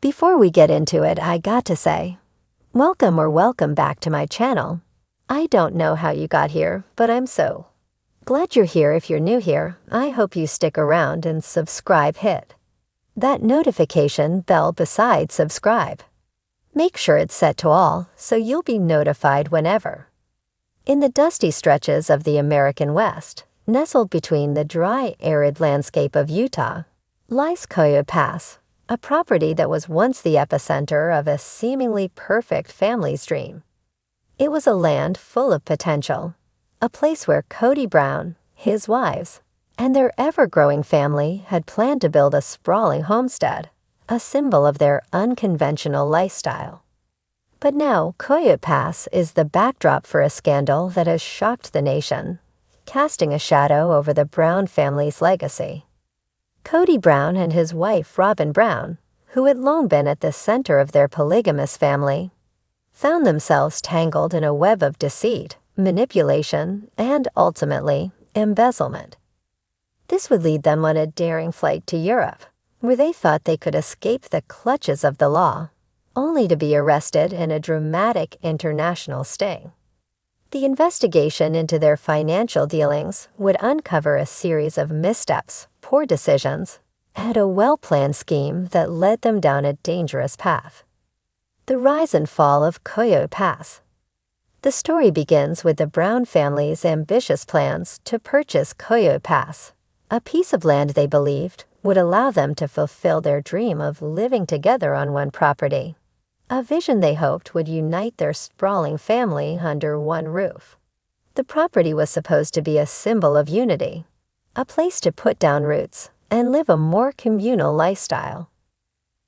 Before we get into it, I got to say, welcome back to my channel. I don't know how you got here, but I'm so glad you're here. If you're new here, I hope you stick around and subscribe. Hit that notification bell beside subscribe. Make sure it's set to all so you'll be notified whenever. In the dusty stretches of the American West, nestled between the dry, arid landscape of Utah, lies Kody Pass, a property that was once the epicenter of a seemingly perfect family's dream. It was a land full of potential, a place where Kody Brown, his wives, and their ever-growing family had planned to build a sprawling homestead, a symbol of their unconventional lifestyle. But now, Kody Pass is the backdrop for a scandal that has shocked the nation, casting a shadow over the Brown family's legacy. Kody Brown and his wife Robyn Brown, who had long been at the center of their polygamous family, found themselves tangled in a web of deceit, manipulation, and ultimately, embezzlement. This would lead them on a daring flight to Europe, where they thought they could escape the clutches of the law, only to be arrested in a dramatic international sting. The investigation into their financial dealings would uncover a series of missteps, poor decisions, and a well-planned scheme that led them down a dangerous path. The rise and fall of Kody Pass. The story begins with the Brown family's ambitious plans to purchase Kody Pass, a piece of land they believed would allow them to fulfill their dream of living together on one property, a vision they hoped would unite their sprawling family under one roof. The property was supposed to be a symbol of unity, a place to put down roots and live a more communal lifestyle.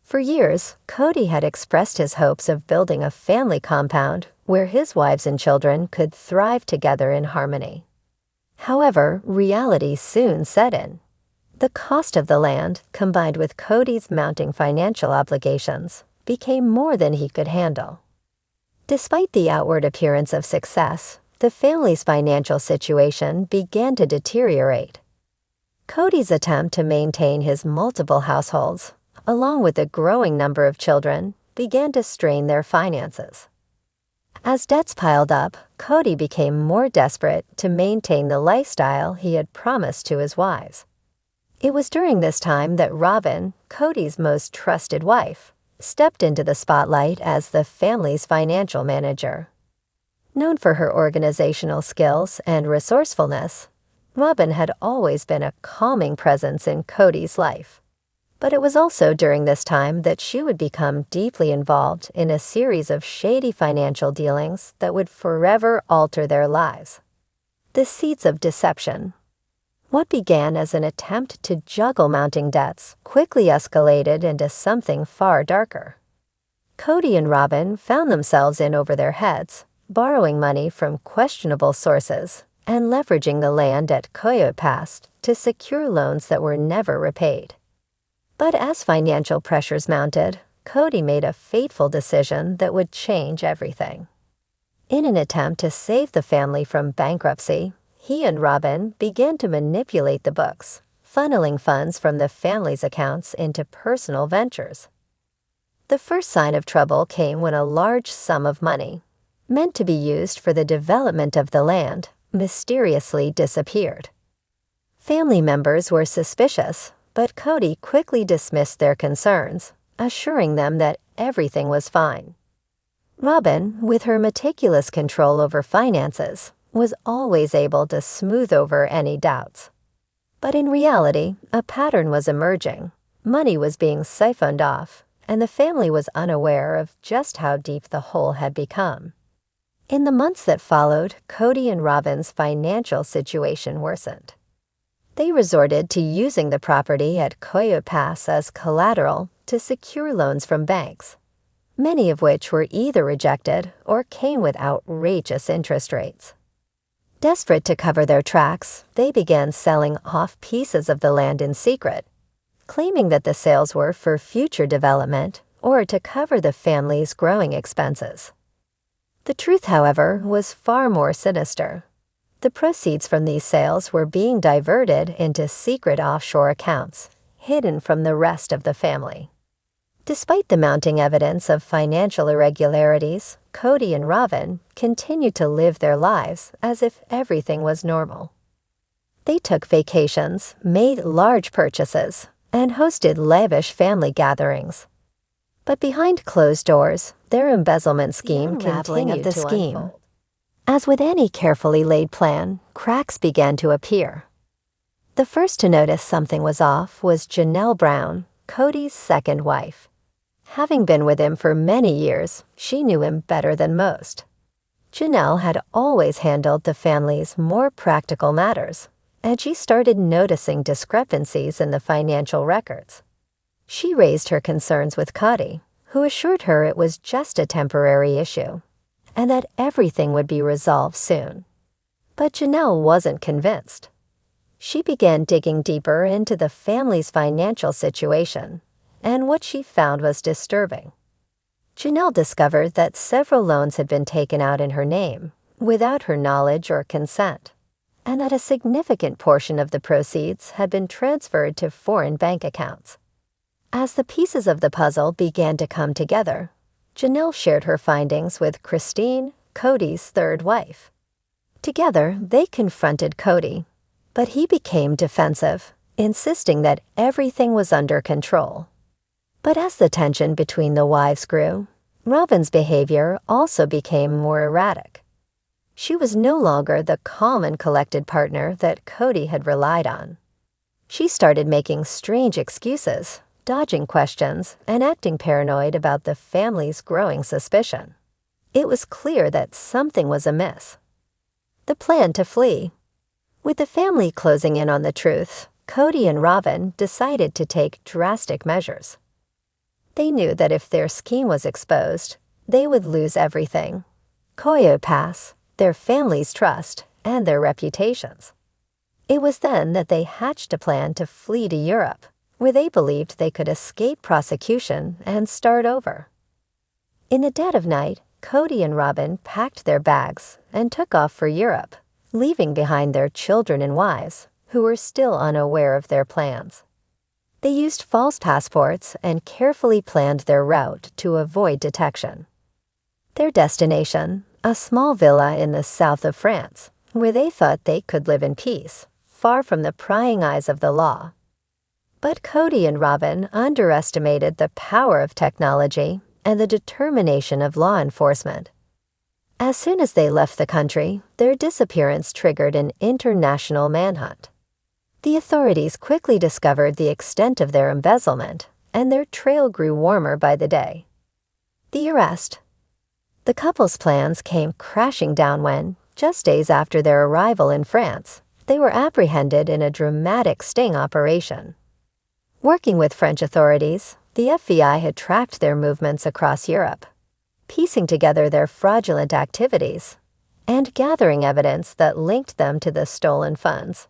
For years, Kody had expressed his hopes of building a family compound where his wives and children could thrive together in harmony. However, reality soon set in. The cost of the land, combined with Kody's mounting financial obligations, became more than he could handle. Despite the outward appearance of success, the family's financial situation began to deteriorate. Kody's attempt to maintain his multiple households, along with a growing number of children, began to strain their finances. As debts piled up, Kody became more desperate to maintain the lifestyle he had promised to his wives. It was during this time that Robyn, Kody's most trusted wife, stepped into the spotlight as the family's financial manager. Known for her organizational skills and resourcefulness, Robyn had always been a calming presence in Kody's life. But it was also during this time that she would become deeply involved in a series of shady financial dealings that would forever alter their lives. The seeds of deception. What began as an attempt to juggle mounting debts quickly escalated into something far darker. Kody and Robyn found themselves in over their heads, borrowing money from questionable sources and leveraging the land at Kody Pass to secure loans that were never repaid. But as financial pressures mounted, Kody made a fateful decision that would change everything. In an attempt to save the family from bankruptcy, he and Robyn began to manipulate the books, funneling funds from the family's accounts into personal ventures. The first sign of trouble came when a large sum of money, meant to be used for the development of the land, mysteriously disappeared. Family members were suspicious, but Kody quickly dismissed their concerns, assuring them that everything was fine. Robyn, with her meticulous control over finances, was always able to smooth over any doubts. But in reality, a pattern was emerging. Money was being siphoned off, and the family was unaware of just how deep the hole had become. In the months that followed, Kody and Robyn's financial situation worsened. They resorted to using the property at Kody Pass as collateral to secure loans from banks, many of which were either rejected or came with outrageous interest rates. Desperate to cover their tracks, they began selling off pieces of the land in secret, claiming that the sales were for future development or to cover the family's growing expenses. The truth, however, was far more sinister. The proceeds from these sales were being diverted into secret offshore accounts, hidden from the rest of the family. Despite the mounting evidence of financial irregularities, Kody and Robyn continued to live their lives as if everything was normal. They took vacations, made large purchases, and hosted lavish family gatherings. But behind closed doors, their embezzlement scheme continued to unfold. As with any carefully laid plan, cracks began to appear. The first to notice something was off was Robyn Brown, Kody's second wife. Having been with him for many years, she knew him better than most. Robyn had always handled the family's more practical matters, and she started noticing discrepancies in the financial records. She raised her concerns with Kody, who assured her it was just a temporary issue, and that everything would be resolved soon. But Robyn wasn't convinced. She began digging deeper into the family's financial situation, and what she found was disturbing. Robyn discovered that several loans had been taken out in her name, without her knowledge or consent, and that a significant portion of the proceeds had been transferred to foreign bank accounts. As the pieces of the puzzle began to come together, Robyn shared her findings with Christine, Kody's third wife. Together, they confronted Kody, but he became defensive, insisting that everything was under control. But as the tension between the wives grew, Robyn's behavior also became more erratic. She was no longer the calm and collected partner that Kody had relied on. She started making strange excuses, dodging questions, and acting paranoid about the family's growing suspicion. It was clear that something was amiss. The plan to flee. With the family closing in on the truth, Kody and Robyn decided to take drastic measures. They knew that if their scheme was exposed, they would lose everything: Koyo Pass, their family's trust, and their reputations. It was then that they hatched a plan to flee to Europe, where they believed they could escape prosecution and start over. In the dead of night, Kody and Robyn packed their bags and took off for Europe, leaving behind their children and wives, who were still unaware of their plans. They used false passports and carefully planned their route to avoid detection. Their destination, a small villa in the south of France, where they thought they could live in peace, far from the prying eyes of the law. But Kody and Robyn underestimated the power of technology and the determination of law enforcement. As soon as they left the country, their disappearance triggered an international manhunt. The authorities quickly discovered the extent of their embezzlement, and their trail grew warmer by the day. The arrest. The couple's plans came crashing down when, just days after their arrival in France, they were apprehended in a dramatic sting operation. Working with French authorities, the FBI had tracked their movements across Europe, piecing together their fraudulent activities and gathering evidence that linked them to the stolen funds.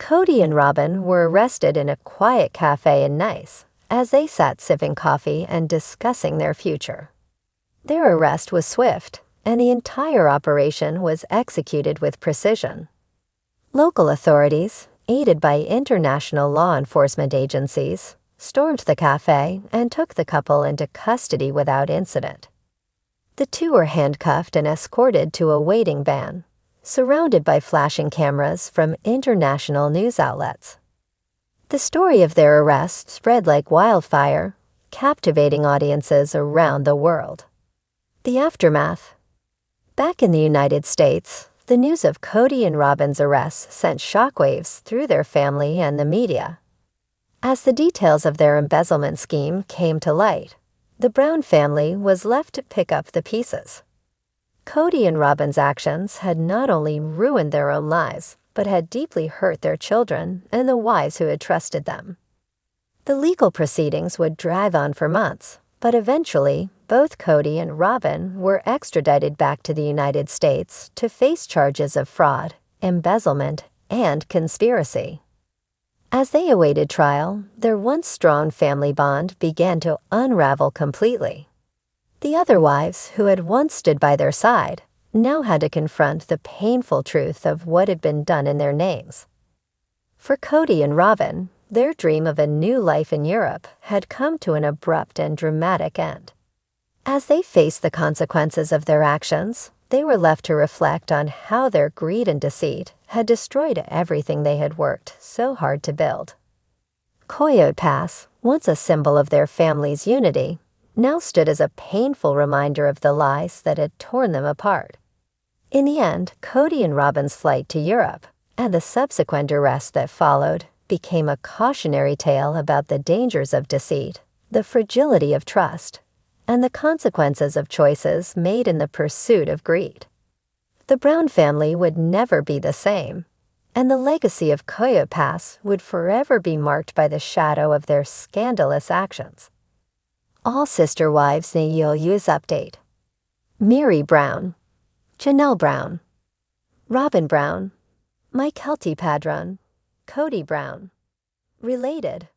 Kody and Robyn were arrested in a quiet cafe in Nice as they sat sipping coffee and discussing their future. Their arrest was swift, and the entire operation was executed with precision. Local authorities, aided by international law enforcement agencies, stormed the cafe and took the couple into custody without incident. The two were handcuffed and escorted to a waiting van, surrounded by flashing cameras from international news outlets. The story of their arrest spread like wildfire, captivating audiences around the world. The aftermath. Back in the United States, the news of Kody and Robyn's arrests sent shockwaves through their family and the media. As the details of their embezzlement scheme came to light, the Brown family was left to pick up the pieces. Kody and Robyn's actions had not only ruined their own lives, but had deeply hurt their children and the wives who had trusted them. The legal proceedings would drag on for months, but eventually, both Kody and Robyn were extradited back to the United States to face charges of fraud, embezzlement, and conspiracy. As they awaited trial, their once strong family bond began to unravel completely. The other wives, who had once stood by their side, now had to confront the painful truth of what had been done in their names. For Kody and Robyn, Their dream of a new life in Europe had come to an abrupt and dramatic end. As they faced the consequences of their actions, they were left to reflect on how their greed and deceit had destroyed everything they had worked so hard to build. Kody Pass, once a symbol of their family's unity, now stood as a painful reminder of the lies that had torn them apart. In the end, Kody and Robyn's flight to Europe, and the subsequent arrest that followed, became a cautionary tale about the dangers of deceit, the fragility of trust, and the consequences of choices made in the pursuit of greed. The Brown family would never be the same, and the legacy of Kody Pass would forever be marked by the shadow of their scandalous actions. All sister wives na use update. Mary Brown, Janelle Brown, Robyn Brown, Mike Helty Padron, Kody Brown. Related.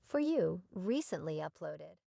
For you, recently uploaded.